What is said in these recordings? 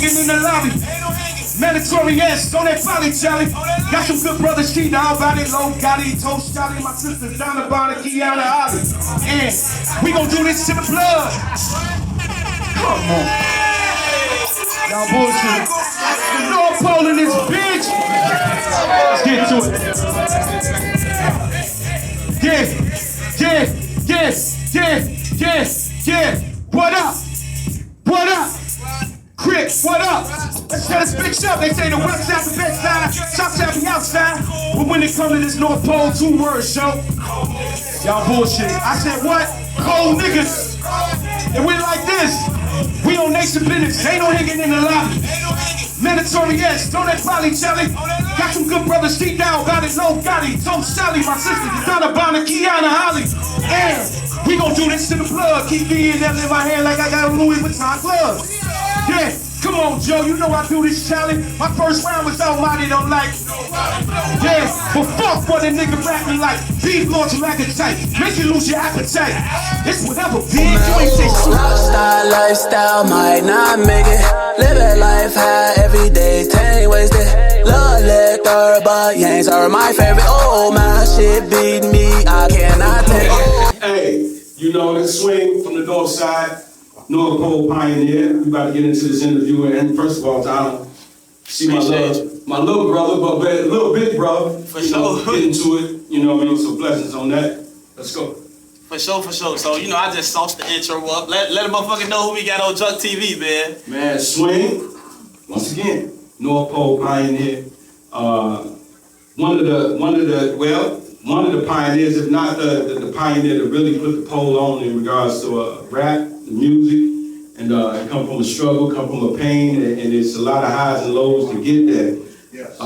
hanging in the lobby. Mandatory ass on that poly jelly. Got some good brothers, she down by it, low Gotti, Toast Shotty, my sister's down the bar, Kiana Ollie. And we gon' do this to the blood. Come on. Y'all bullshit. North Pole in this bitch. Let's get to it. Yeah. What up? Crick, what up? Let's shut this bitch up. They say the west side, the best side, south side, the outside. But when it comes to this North Pole, 2 words, show. Y'all bullshit. I said what? Cold niggas. And we like this. We on nation business. Ain't no hanging in the lobby. Mandatory ass, don't that poly jelly. Got some good brothers, she down, got it, low Gotti, Toast Sally, my sister, Donna Bonner, Kiana Holly. And we gon' do this to the blood. Keep being that in my hand like I got a Louis Vuitton glove. Yeah, come on, Joe, you know I do this challenge. My first round was almighty, don't like. Yeah, but fuck what a nigga rap me like. Beef lords you like a tight, make you lose your appetite. It's whatever, bitch, you ain't say shit. Rockstar lifestyle might not make it. Living life high every day, 10 wasted. Love liquor, but yanks are my favorite. Oh, my shit beat me, I cannot take it. Hey, you know the swing from the north side, North Pole pioneer. We about to get into this interview, and first of all, Donna, see my little brother, but little big brother. For sure. Get into it, you know what I mean? So blessings on that. Let's go. For sure. So, you know, I just sauced the intro up. Let a motherfucker know who we got on Junk TV, man. Man, swing, once again, North Pole pioneer. One of the pioneers, if not the pioneer that really put the pole on in regards to rap, the music, and it come from a struggle, come from a pain, and it's a lot of highs and lows to get there. Yes.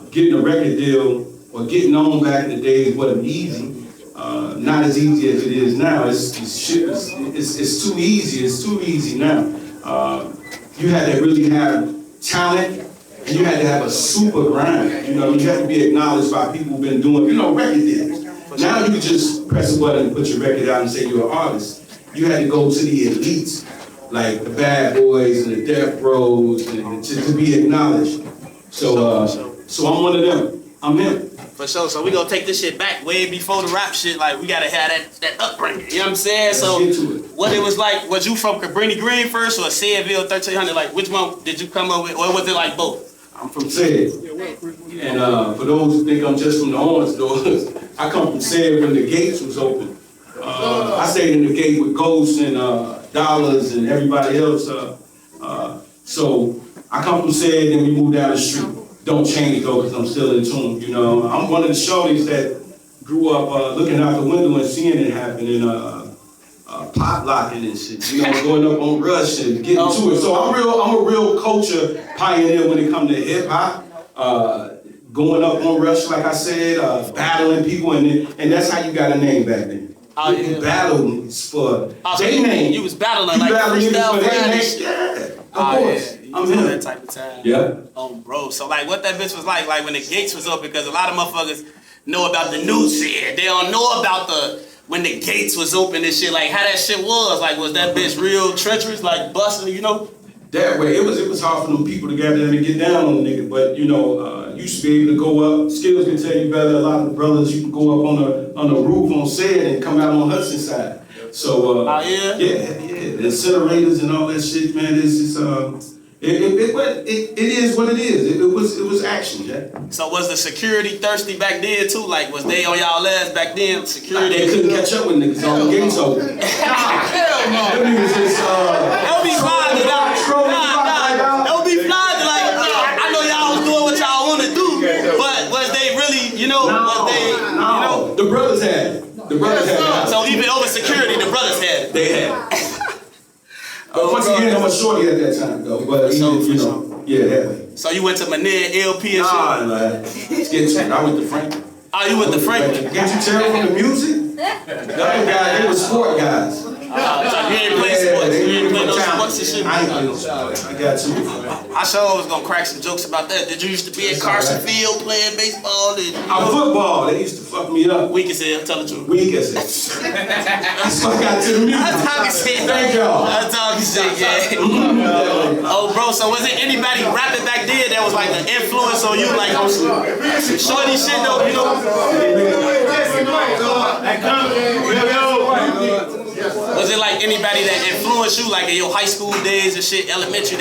Getting a record deal or getting on back in the days wasn't easy. Not as easy as it is now. It's too easy. It's too easy now. You had to really have talent, and you had to have a super grind. You know, you had to be acknowledged by people who've been doing, record deals. Now you can just press a button and put your record out and say you're an artist. You had to go to the elites, like the Bad Boys and the Death Rows, and to be acknowledged. So I'm one of them. I'm him. For sure. So we gonna take this shit back way before the rap shit. Like, we gotta have that upbringing. You know what I'm saying? Let's so get to it. What it was like, was you from Cabrini Green first or Sedville 1300? Like, which one did you come up with, or was it like both? I'm from Sed. And for those who think I'm just from the Orange Doors, I come from Sed when the gates was open. I stayed in the gate with Ghosts and Dollars and everybody else. So I come from Sed, and we moved down the street. Don't change though, because I'm still in tune, you know. I'm one of the shorties that grew up looking out the window and seeing it happen and pop locking and shit, going up on Rush and getting to it. So I'm a real culture pioneer when it comes to hip hop. Going up on Rush, like I said, battling people, and that's how you got a name back then. You battled for their name. You was battling like freestyle Ryders. Yeah, of course. I'm in that type of time. Yeah. Oh, bro. So, like, what that bitch was like when the gates was open, because a lot of motherfuckers know about the new shit. They don't know about when the gates was open and shit, like, how that shit was. Like, was that bitch real treacherous, like, busting, That way, it was hard for them people to gather and get down on the nigga, but, you used to be able to go up. Skills can tell you better. A lot of the brothers, you can go up on the roof on Sed and come out on Hudson side. So, yeah, the incinerators and all that shit, man, it is what it is. It was action, Jack. So was the security thirsty back then too? Like, was they on y'all ass back then? Security? They couldn't catch up with niggas on the gates open. Hell no. Them niggas just They'll be flying to that. They'll be flying to like, I know y'all was doing what y'all want to do, but was they really, No. The brothers had it. So even over security, the brothers had it. They had it. But once again, I'm a shorty at that time, though. But yeah. So you went to Manette, LP and shit? Nah, man. Let's get to it. I went to Franklin. Oh, you went to Franklin? Can't you tell from the music? The other guys, they were sport guys. You ain't play sports. You ain't play no sports and shit. I ain't play no sports. I got two. I sure was gonna crack some jokes about that. Did you used to be at Carson Field playing baseball? Football, they used to fuck me up. Weak as hell, tell the truth. Weak as hell. That's what I got to the music. I'm talking shit. Thank y'all. I'm talking shit, yeah. Oh, bro, so was it anybody rapping back then that was like an influence on you, like on some shorty shit though, you know? Was it like anybody that influenced you, like in your high school days and shit, elementary,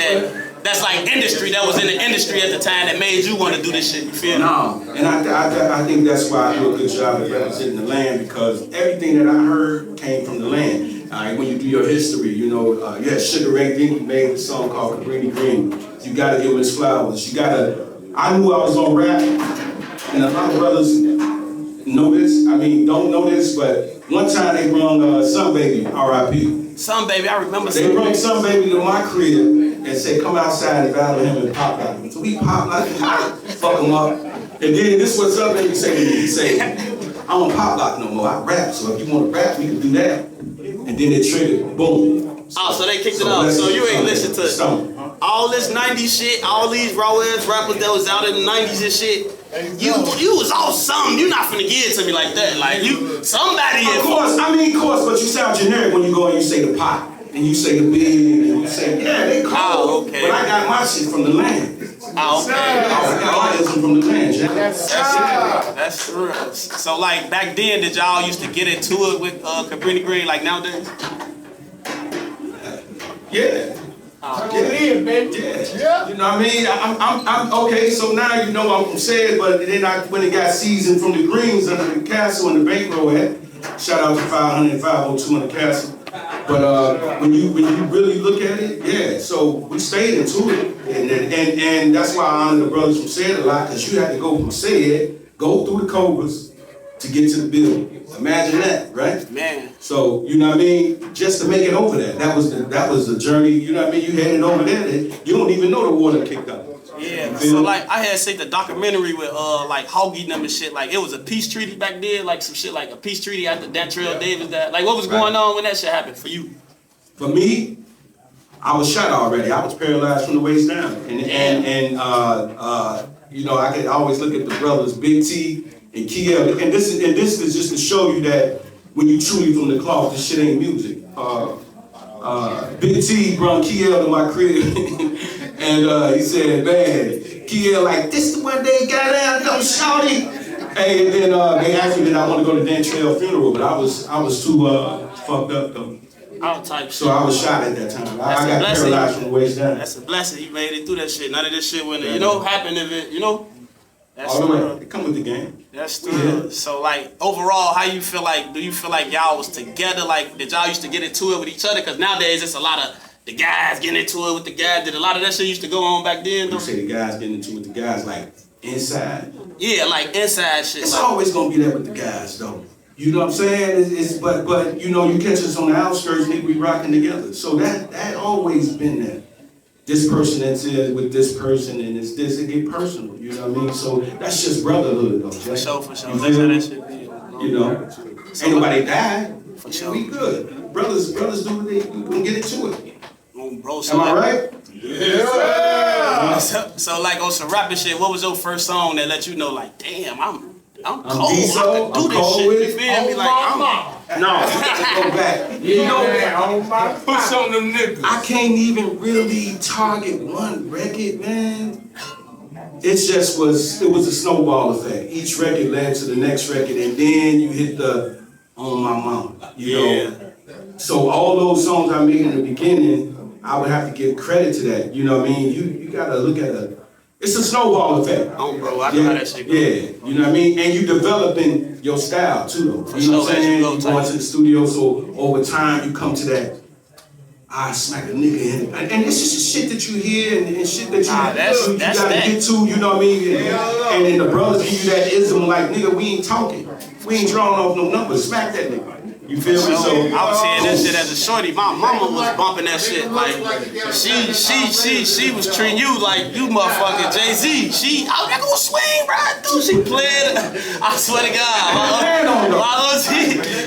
that's like industry, that was in the industry at the time that made you want to do this shit, you feel me? No, and I think that's why I do a good job of representing the land, because everything that I heard came from the land. All right, when you do your history, you know, Sugar Ray Dinky made a song called Cabrini Green. You gotta give his flowers. You gotta, I knew I was gonna rap, and a lot of brothers know this, don't know this, but one time they brung Sun Baby, R.I.P. Sun Baby, I remember They brung Sun Baby to my crib and said, come outside and battle him and Pop like him. So we pop like him, fuck him up. And then this is what Sun Baby say to me. He say, I don't pop lock no more, I rap. So if you want to rap, we can do that. And then it triggered, boom. Oh, so they kicked it off. So you ain't listen to all this 90s shit, all these raw ass rappers that was out in the 90s and shit. You was all something. You not finna give it to me like that. Like you, somebody. Of course, but you sound generic when you go and you say the pop, and you say the big, and you say, they cool. Oh, okay. But I got my shit from the land. Oh, okay. I got my from the land, Jack. That's real. So like back then, did y'all used to get into it with Cabrini Green like nowadays? Yeah. Yeah. You know what I mean? I'm okay, so now you know I'm from Sedville, but then I went and got seasoned from the greens under the castle and the bankroll hat. Shout out to 500 and 502 in the castle. But when you really look at it, so we stayed into it. And that's why I honor the brothers from Sedville a lot, because you had to go from Sedville, go through the Cobras to get to the building. Imagine that, right? Man. So, you know what I mean? Just to make it over there. That was the journey, you know what I mean? You headed over there, you don't even know the water kicked up. Yeah, so like I had seen the documentary with like Hoggy them and shit, like it was a peace treaty back then, like some shit like a peace treaty after Dantrell Davis died. Like what was going on when that shit happened for you? For me, I was shot already. I was paralyzed from the waist down. And you know, I could always look at the brothers, Big T and KL, and this is just to show you that when you truly from the cloth, this shit ain't music. Big T brought KL to my crib, and he said, man, KL like, this the one day got out, no shorty. Hey, and then they asked me that I want to go to Dantrell funeral, but I was too fucked up though. So I was shot at that time. I got paralyzed from the waist down. That's a blessing. You made it through that shit. None of this shit wouldn't, you know, happen if it, you know. That's all the way. It come with the game. That's true. Yeah. So like overall, how you feel like? Do you feel like y'all was together? Like did y'all used to get into it with each other? Because nowadays it's a lot of the guys getting into it with the guys. Did a lot of that shit used to go on back then? You say the guys getting into it with the guys like inside? Yeah, like inside shit. It's always gonna be that with the guys though. You know what I'm saying? But you know, you catch us on the outskirts, nigga, we rocking together. So that always been there. This person that's with this person and it's this, it get personal, you know what I mean? So that's just brotherhood though, Jack. For sure. That's how that should be. You know? So ain't nobody died. For sure. We good. Brothers do what they gonna get into it. Bro, so am I right? Yeah. So like on some rapping shit, what was your first song that let you know like, damn, I'm cold. I can do this shit. You feel me? Like I'm go back. You know, push on them niggas. I can't even really target one record, man. It was a snowball effect. Each record led to the next record, and then you hit the On My Mama. You know. So all those songs I made in the beginning, I would have to give credit to that. You know what I mean? You gotta look at it's a snowball effect. Oh, bro, I know how that shit goes. Yeah, you know what I mean? And you developing your style, too, though. You know what I'm saying? You go into the studio, so over time, you come to that, I smack a nigga in. And it's just shit that you hear and shit that you gotta get to, you know what I mean? And then the brothers give you that ism like, nigga, we ain't talking. We ain't drawing off no numbers. Smack that nigga. You feel me? So I was hearing that shit as a shorty. My mama was bumping that shit. Like she was treating you like you motherfucking Jay-Z. I was like, gonna swing right through. She played. I swear to God,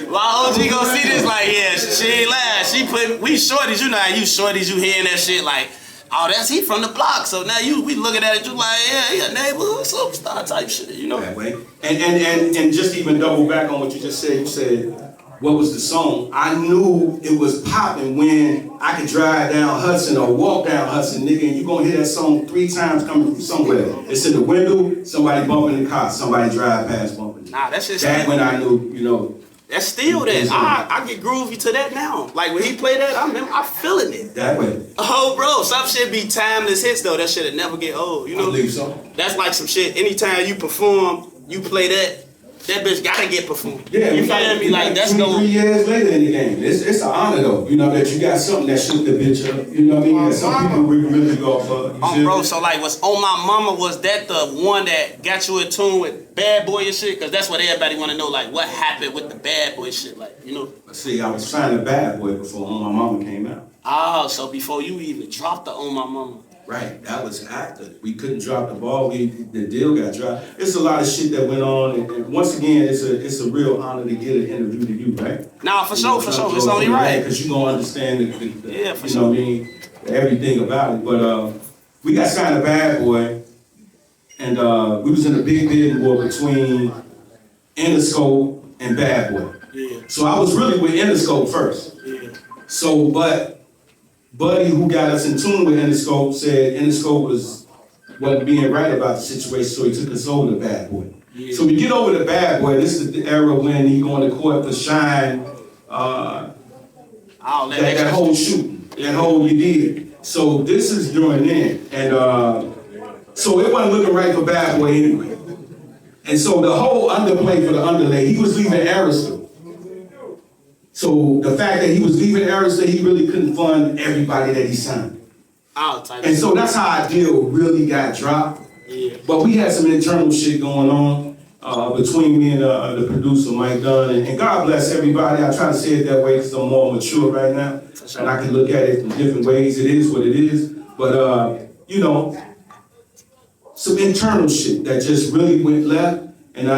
my OG gonna see this like, yeah, she ain't lying. She put we shorties. You know how you shorties, you hearing that shit like, oh, that's he from the block. So now we looking at it, you like, yeah, he a neighborhood superstar type shit, you know. That way. And just to even double back on what you just said, you said, what was the song? I knew it was popping when I could drive down Hudson or walk down Hudson, nigga, and you gonna hear that song 3 times coming from somewhere. It's in the window, somebody bumping the car, somebody drive past bumping. Nah, that shit. That's when I knew, you know. That's still that. I get groovy to that now. Like when he play that, I'm feeling it. That way. Oh, bro, some shit be timeless hits though. That shit'll never get old. You know. I believe so. That's like some shit. Anytime you perform, you play that bitch gotta get performed. Yeah, you feel me? Like that's 3 years later in the game. It's an honor though. You know that you got something that shook the bitch up. You know what I mean? That some people really go for. Bro, so like what's on my mama, was that the one that got you in tune with bad boy and shit? Cause that's what everybody wanna know, like what happened with the bad boy shit, like, you know? See, I was trying to bad boy before On My Mama came out. Oh, so before you even dropped the On My Mama. Right, that was after. We couldn't drop the ball. The deal got dropped. It's a lot of shit that went on, and once again, it's a real honor to get an interview to you, right? Nah, for sure. It's only right. Because you gonna understand yeah, for you know what I mean, everything about it. But we got signed to Bad Boy, and we was in a big bidding war between Interscope and Bad Boy. Yeah. So I was really with Interscope first. Yeah. So, but Buddy, who got us in tune with Interscope, said Interscope wasn't being right about the situation, so he took us over to Bad Boy. Yeah. So we get over to Bad Boy. This is the era when he going to court for Shine, that whole shooting, that whole you did. So this is during then, and so it wasn't looking right for Bad Boy anyway. And so the whole underplay for the underlay, he was leaving Arista. So the fact that he was leaving Arista, he really couldn't fund everybody that he signed. And so that's how our deal really got dropped. Yeah. But we had some internal shit going on between me and the producer, Mike Dunn. And God bless everybody. I try to say it that way because I'm more mature right now. Sure. And I can look at it in different ways. It is what it is. But, you know, some internal shit that just really went left. And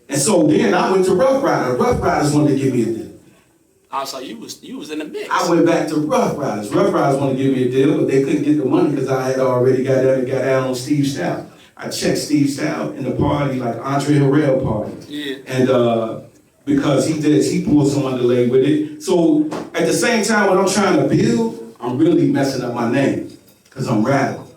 and so then I went to Rough Riders. Rough Riders wanted to give me a deal. Oh, so you was in the mix. I went back to Rough Riders. Rough Riders wanted to give me a deal, but they couldn't get the money because I had already got down on Steve Stout. I checked Steve Stout in the party, like Andre Harrell party. Yeah. And because he pulled some underlay with it. So at the same time when I'm trying to build, I'm really messing up my name because I'm radical.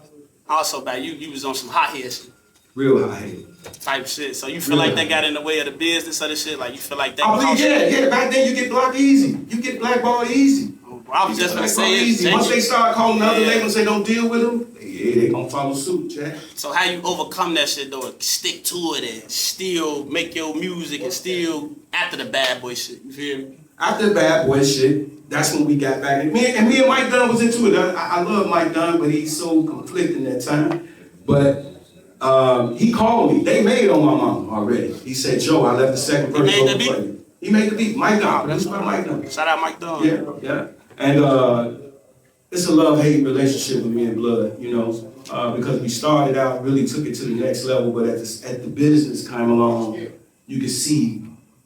Also, man, you was on some hot head shit. Real hot head. Type shit. So you feel like that got in the way of the business of the shit? Like you feel like that? I believe, yeah. Back then you get blocked easy. You get blackballed easy. I was just gonna say easy. Once they start calling the other labels and say don't deal with them, they gonna follow suit, Jack. So how you overcome that shit though? Stick to it and still make your music and still after the Bad Boy shit. You feel me? After the Bad Boy shit, that's when we got back. Me and Mike Dunn was into it. I love Mike Dunn, but he's so conflicting that time. But he called me. They made On My Mama already. He said, Joe, I left the second verse over for you. He made the beat. Mike Dunn. That's by Mike Dunn. Shout out Mike Dunn. Yeah. And it's a love-hate relationship with me and Blood, you know, because we started out, really took it to the next level, but at the business came along, you could see,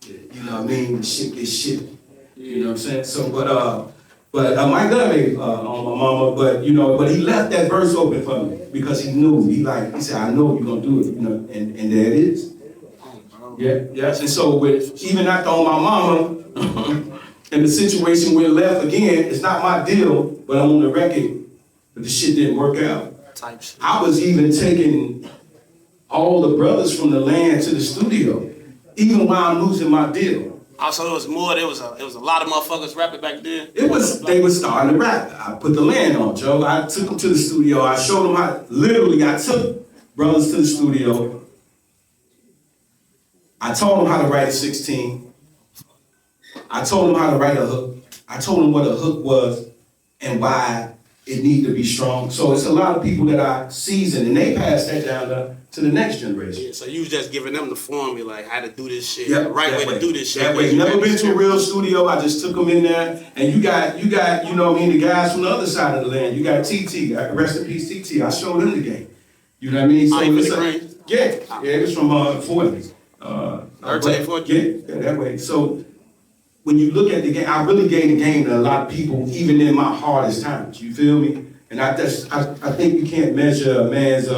you know what I mean, the shit gets shit. You know what I'm saying? So, but Mike Dunn made On My Mama, but he left that verse open for me because he knew. He said, I know you're gonna do it, you know, and there it is. Yeah, yes. And so even after On My Mama, and the situation went left again, it's not my deal, but I'm on the record, but the shit didn't work out. Type shit. I was even taking all the brothers from the land to the studio, even while I'm losing my deal. Also, it was a lot of motherfuckers rapping back then. They were starting to rap. I put the land on, Joe. I took them to the studio. I showed them I took brothers to the studio. I told them how to write a 16. I told them how to write a hook. I told them what a hook was and why it need to be strong. So it's a lot of people that I season, and they pass that down to the next generation. Yeah, so you was just giving them the formula, like how to do this shit, Yep, the right way that to do this shit. That way. Never been to a real studio. I just took them in there, and you got, you know what I mean, the guys from the other side of the land. You got TT, rest in peace TT. I showed them the game. You know what I mean? So it was from 40s. 13, 14? Yeah, that way. So when you look at the game, I really gave the game to a lot of people, even in my hardest times. You feel me? And I think you can't measure a man's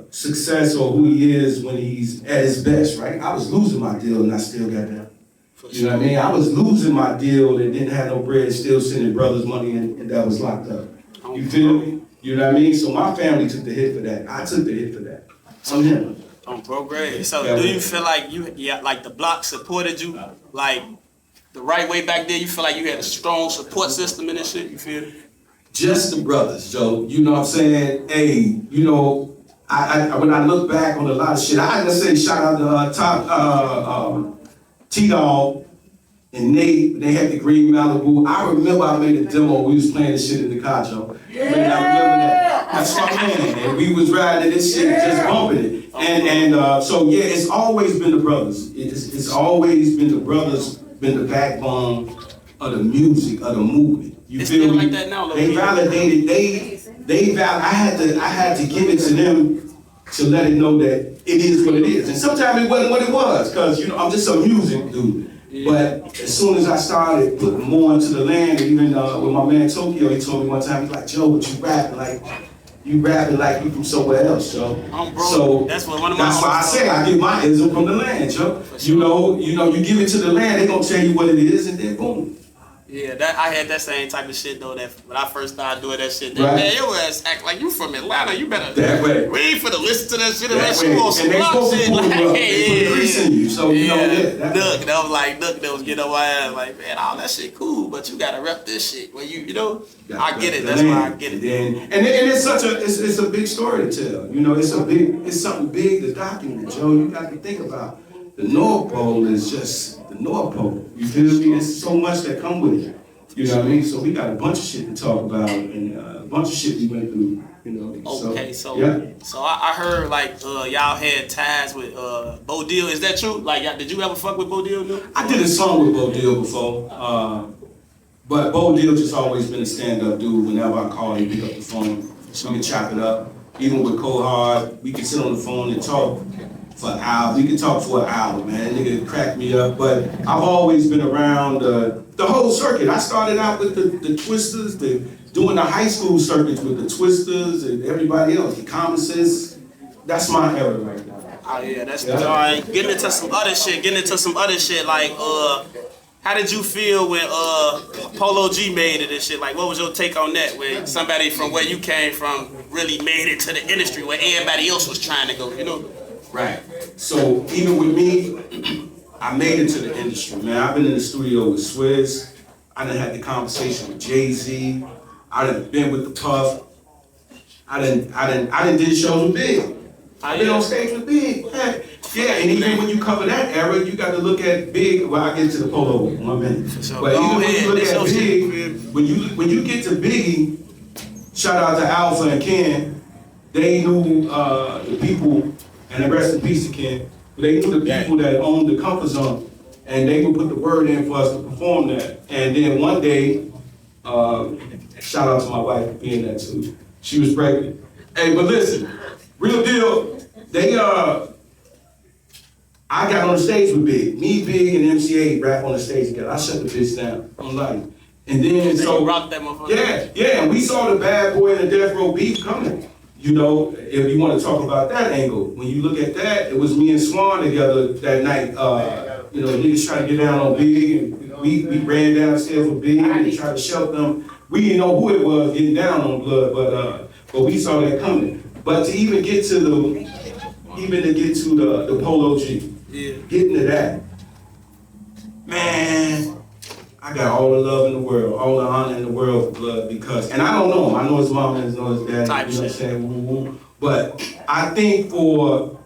success or who he is when he's at his best, right? I was losing my deal and I still got down. You know what I mean? I was losing my deal and didn't have no bread, still sending brothers money and that was locked up. You feel me? You know what I mean? So my family took the hit for that. I took the hit for that. On him. On progress. So do you feel like like the block supported you, like the right way back there? You feel like you had a strong support system in this shit? You feel? Just the brothers, Joe. You know what I'm saying? Hey, you know, I when I look back on a lot of shit, I had to say shout out to T-Dog and Nate. They had the green Malibu. I remember I made a demo. We was playing this shit in the car, Joe. Yeah. I remember that. That's my man. And we was riding this shit, just bumping it. So yeah, it's always been the brothers. It's always been the brothers, been the backbone of the music, of the movement. You it's feel me? Like that now, they validated. I had to give it to them to let it know that it is what it is. And sometimes it wasn't what it was, cause you know I'm just a music dude. Yeah. But as soon as I started putting more into the land, even with my man Tokyo, he told me one time, he's like, Joe, what you rapping like? You rapping like you from somewhere else, Joe. So that's why I say I get my ism from the land, Joe. Sure. You know, you give it to the land, they gonna tell you what it is, and then boom. Yeah, I had that same type of shit though. That when I first started doing that shit, man, your ass act like you from Atlanta. You better wait for the listen to that shit unless you want some block shit. Like, in you, so you know Look, that was like, look, that was getting on my ass. Like, man, all that shit cool, but you gotta rep this shit. When you know, I get it. That's why I get it. And it's such it's a big story to tell. You know, it's something big to document, Joe. You got to think about. The North Pole is just the North Pole. You feel me? There's so much that come with it. You know what I mean? So we got a bunch of shit to talk about and a bunch of shit we went through. You know. Okay, so I heard like y'all had ties with Bo Deal. Is that true? Like, did you ever fuck with Bo Deal? No? I did a song with Bo Deal before, but Bo Deal just always been a stand-up dude. Whenever I call him, pick up the phone, so we can chop it up. Even with Cold Hard, we can sit on the phone and talk. For an hour, we could talk for an hour, man. Nigga cracked me up, but I've always been around the whole circuit. I started out with the Twisters, doing the high school circuits with the Twisters and everybody else, the Common Sense. That's my era right now. Oh yeah, that's all right. Getting into some other shit. Like, how did you feel when Polo G made it and shit? Like, what was your take on that? When somebody from where you came from really made it to the industry where everybody else was trying to go, you know? Right. So even with me, I made it to the industry, man. I've been in the studio with Swizz. I done had the conversation with Jay-Z. I done been with the Puff. I done did shows with Big. I've been on stage with Big. Yeah, and even when you cover that era, you got to look at Big. Well, I get to the Polo in 1 minute. Sure. But even when you look at Big, when you get to Biggie, shout out to Alpha and Ken, they knew the people. And rest in peace to Ken. They knew the people that owned the Comfort Zone, and they would put the word in for us to perform that. And then one day, shout out to my wife for being there too. She was pregnant. Hey, but listen, real deal. I got on the stage with Big. Me, Big, and MCA rap on the stage together. I shut the bitch down on live. And then you rocked that motherfucker. Yeah. And we saw the Bad Boy and the Death Row beef coming. You know, if you want to talk about that angle, when you look at that, it was me and Swan together that night. You know, niggas trying to get down on Big, and we ran downstairs with Big and tried to shelter them. We didn't know who it was getting down on Blood, but we saw that coming. But to even get to the Polo G, getting to that, man. I got all the love in the world, all the honor in the world for Blood because, and I don't know him. I know his mom and I know his dad. You know what I'm saying? Woo-woo. But I think for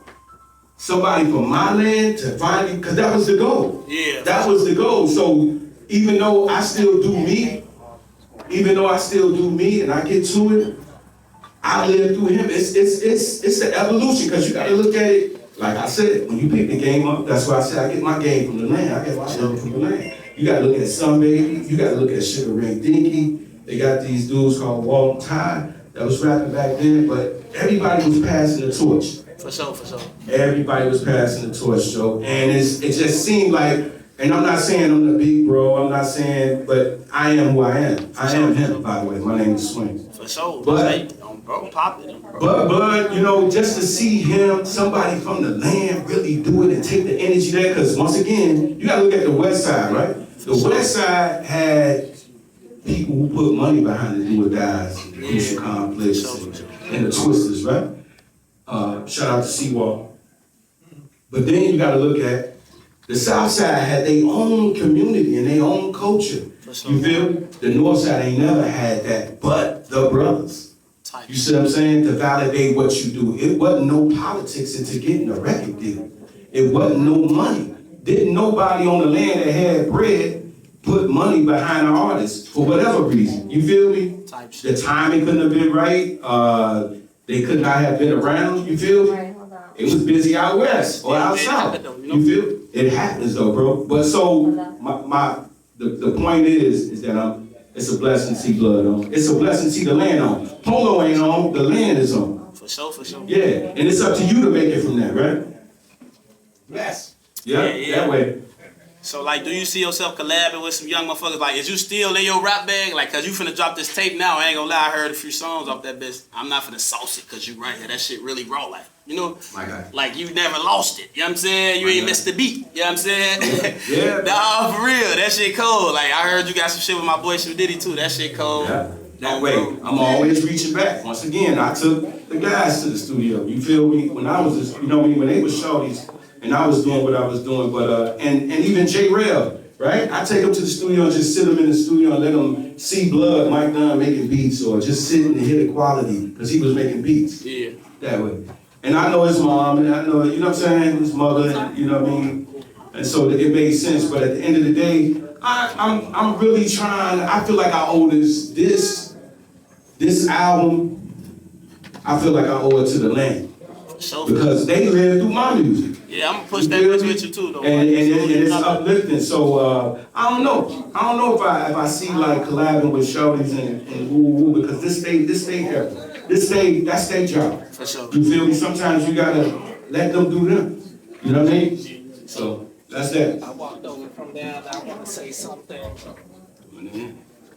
somebody from my land to finally, because that was the goal. Yeah. That was the goal. So even though I still do me, even though I still do me and I get to it, I live through him. It's the evolution, because you gotta look at it, like I said, when you pick the game up, that's why I said I get my game from the land. I get my love from the land. You gotta look at Sun Baby, you gotta look at Sugar Ray Dinky. They got these dudes called Walt Ty that was rapping back then, but everybody was passing the torch. For sure, for sure. Everybody was passing the torch, Joe. And it just seemed like, and I'm not saying I'm the big bro, I'm not saying, but I am who I am. I am him, by the way. My name is Swing. For sure. But, bro, pop it. but, you know, just to see him, somebody from the land really do it and take the energy there, because once again, you gotta look at the West Side, right? The West Side had people who put money behind the do or dies, the Crucial Complex, and the Twisters, right? Shout out to Seawall. But then you gotta look at the South Side had their own community and their own culture. You feel? The North Side ain't never had that, but the brothers. You see what I'm saying? To validate what you do. It wasn't no politics into getting a record deal. It wasn't no money. Didn't nobody on the land that had bread put money behind an artist for whatever reason. You feel me? The timing couldn't have been right. They could not have been around. You feel me? It was busy out west or out south. You feel? It happens though, bro. But so the point is that it's a blessing to see blood on. It's a blessing to see the land on. Polo ain't on, the land is on. For sure, for sure. Yeah, and it's up to you to make it from that, right? Yes. Yeah, that way. So, like, do you see yourself collabing with some young motherfuckers? Like, is you still in your rap bag? Like, cause you finna drop this tape now. I ain't gonna lie, I heard a few songs off that bitch. I'm not finna sauce it, cause you right here. That shit really raw, like, you know? My guy. Like, you never lost it. You know what I'm saying? You ain't missed the beat. You know what I'm saying? Yeah. Nah, for real. That shit cold. Like, I heard you got some shit with my boy Shoe Diddy, too. That shit cold. Yeah. That way, I'm always reaching back. Once again, I took the guys to the studio. You feel me? When I was, you know me, when they was shorties, and I was doing what I was doing, but, and even J-Rail, right? I take them to the studio and just sit them in the studio and let them see Blood, Mike Dunn making beats, or just sitting and hear the quality, because he was making beats. Yeah. That way. And I know his mom, and I know, you know what I'm saying, his mother, you know what I mean? And so it made sense, but at the end of the day, I'm really trying, I feel like I owe this album, I feel like I owe it to the land. Because they live through my music. Yeah, I'm gonna push that bitch with you too, though. And it's uplifting. So I don't know if I see like collabing with shorties and woo, because this stay here. That's their job. For sure. You feel me? Sometimes you gotta let them do them. You know what I mean? So that's that. I walked over from there and I want to say something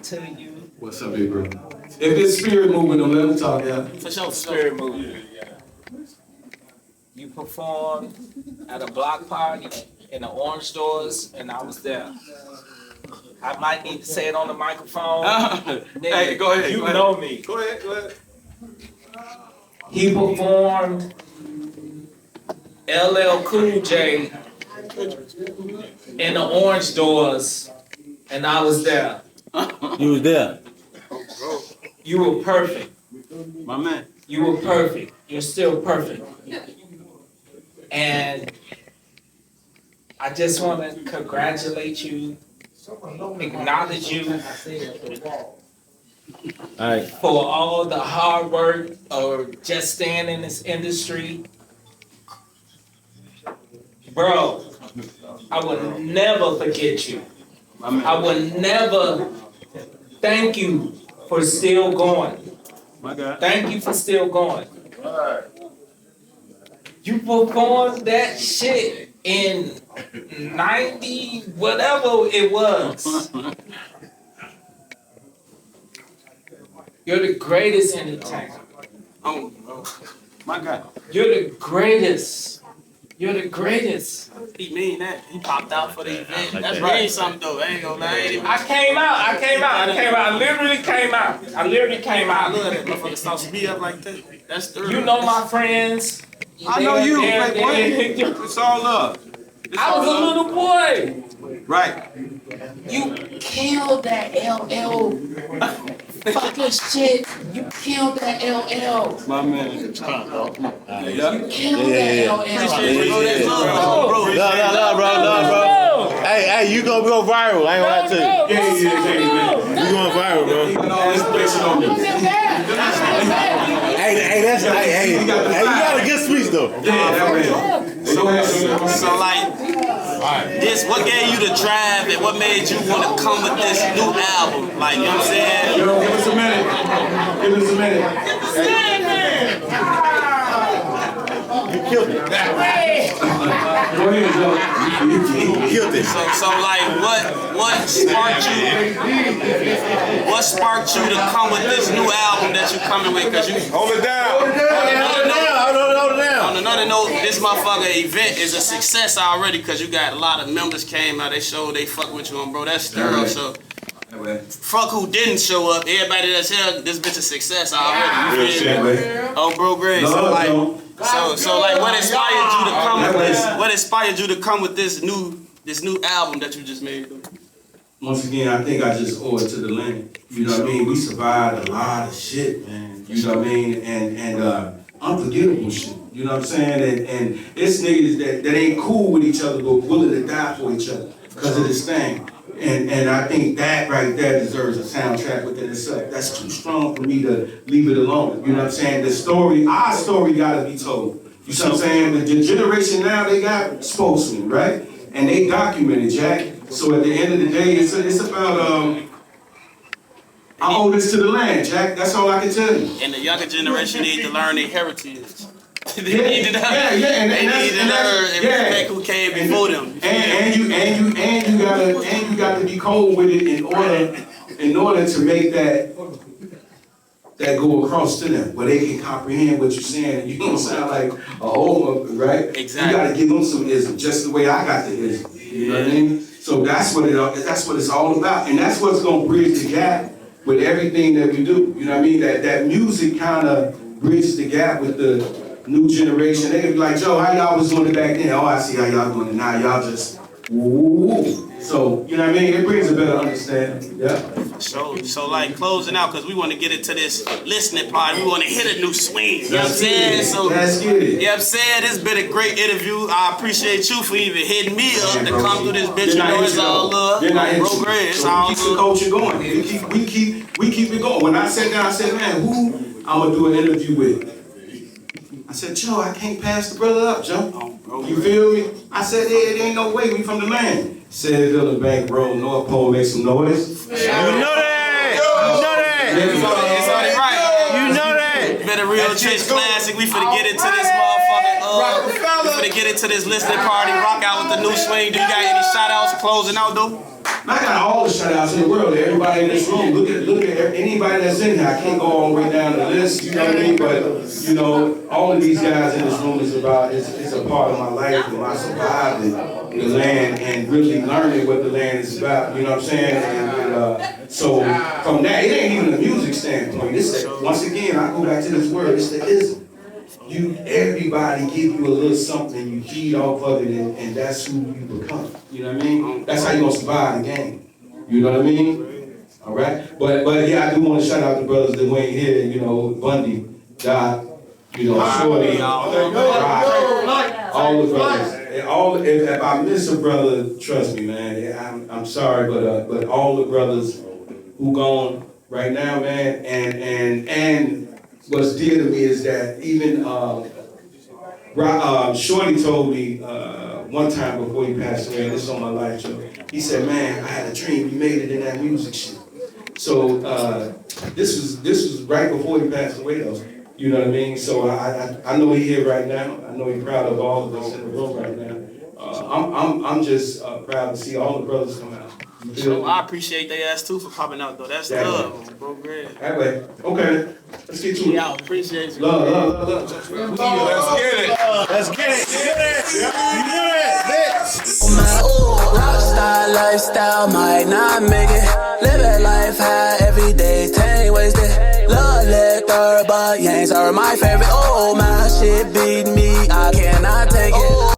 to you. What's up, big bro? If it's spirit moving, don't let them talk, yeah. For sure, Spirit movement. You performed at a block party in the Orange Doors, and I was there. I might need to say it on the microphone. Nigga, hey, go ahead. You go ahead. know me. Go ahead. He performed LL Cool J in the Orange Doors, and I was there. You was there. You were perfect. My man. You were perfect. You're still perfect. And I just want to congratulate you, acknowledge you for all the hard work of just staying in this industry. Bro, I would never forget you. I would never thank you for still going. My God. Thank you for still going. You performed that shit in 90, whatever it was. You're the greatest entertainer. Oh, my God. You're the greatest. You're the greatest. He mean that. He popped out for the event. That's right. Something though. I ain't gonna lie. I came out. I literally came out. I love that motherfucker sauce me up like that. That's third. You know my friends. I know you, Playboy. It's all love. I was a little boy. Right. You killed that LL fucking shit. You killed that LL. My man. You killed that LL. No, bro. Hey, you gonna go viral. I ain't gonna lie to you. You going viral, bro. version on this. Hey, you got a good speech though. Yeah, that way. So like, this, what gave you the drive and what made you want to come with this new album? Like, you know what I'm saying? Yo, give us a minute. Give us a minute. You killed it. Go ahead, Joe. You killed it. So like, what sparked you? What sparked you to come with this new album that you coming with? Cause you Hold it down. Hold it down. on another note, this motherfucker event is a success already. Cause you got a lot of members came out. They showed they fuck with you on, bro. That's thorough. So. Fuck who didn't show up. Everybody that's here, this bitch a success already. You feel me? Oh, bro, great. So like, what inspired you to come with this? What inspired you to come with this new album that you just made? Once again, I think I just owe it to the land. You know what I mean? We survived a lot of shit, man. You know what I mean? And unforgettable shit. You know what I'm saying? And it's niggas that ain't cool with each other but willing to die for each other because of this thing. And I think that right there deserves a soundtrack within itself. That's too strong for me to leave it alone. You know what I'm saying? Our story gotta be told. You see what I'm saying? The generation now, they got spokesmen, right? And they documented, Jack. So at the end of the day, it's about, I owe this to the land, Jack. That's all I can tell you. And the younger generation need to learn their heritage. They need to learn and respect who came before them. And you got to be cold with it in order to make that go across to them, where they can comprehend what you're saying, and you don't sound like a homo, right? Exactly. You got to give them some ism, just the way I got the ism. You know what I mean? So that's what it's all about, and that's what's gonna bridge the gap with everything that we do. You know what I mean? That music kind of bridges the gap with the new generation. They can be like, Joe, how y'all was doing it back then? Oh, I see how y'all doing it now. Y'all just woo. So, you know what I mean? It brings a better understanding. Yeah. So like closing out, because we want to get into this listening part. We want to hit a new swing. You know what I'm saying? So, let's get it. You know what I'm saying? This been a great interview. I appreciate you for even hitting me up to come through this bitch. You know it's all love. It's all keep the culture going. We keep it going. When I sat down, I said, man, who I'm going to do an interview with? I said, Joe, I can't pass the brother up, Joe. You feel me? I said, hey, it ain't no way, we from the land. Sedville and Bank Road, North Pole, make some noise. You know that! It's only right. You know that! Been a real Chase classic. We finna get into this motherfucking, we finna get into this listening party, rock out with the new swing. Do you got any shout outs closing out, though? I got all the shout outs in the world. Everybody in this room, look at anybody that's in here. I can't go all the way down the list, you know what I mean? But, you know, all of these guys in this room is a part of my life, and my surviving the land and really learning what the land is about, you know what I'm saying? And so from that, it ain't even a music standpoint. Once again, I go back to this word, it's the ism. Everybody give you a little something, you feed off of it, and that's who you become. You know what I mean? That's how you gonna survive the game. You know what I mean? All right? But yeah, I do want to shout out the brothers that went here, you know, Bundy, Doc, you know, Shorty, all the brothers. And if I miss a brother, trust me, man, I'm sorry, but all the brothers who gone right now, man, and what's dear to me is that even Shorty told me one time before he passed away, and this is on my life, Joe. He said, man, I had a dream, you made it in that music shit. So this was right before he passed away, though. You know what I mean? So I know he's here right now. I know he's proud of all of us in the room right now. I'm just proud to see all the brothers come out. So I appreciate they ass too for popping out though. That's love, bro. Great. That way. Okay. Let's get to it. Yeah, I appreciate you. Love. Let's get it. Let's get it. You know that, bitch. Rockstar lifestyle might not make it. Living life high every day, tank wasted. Love liquor, but yanks are my favorite. Oh, my shit beat me.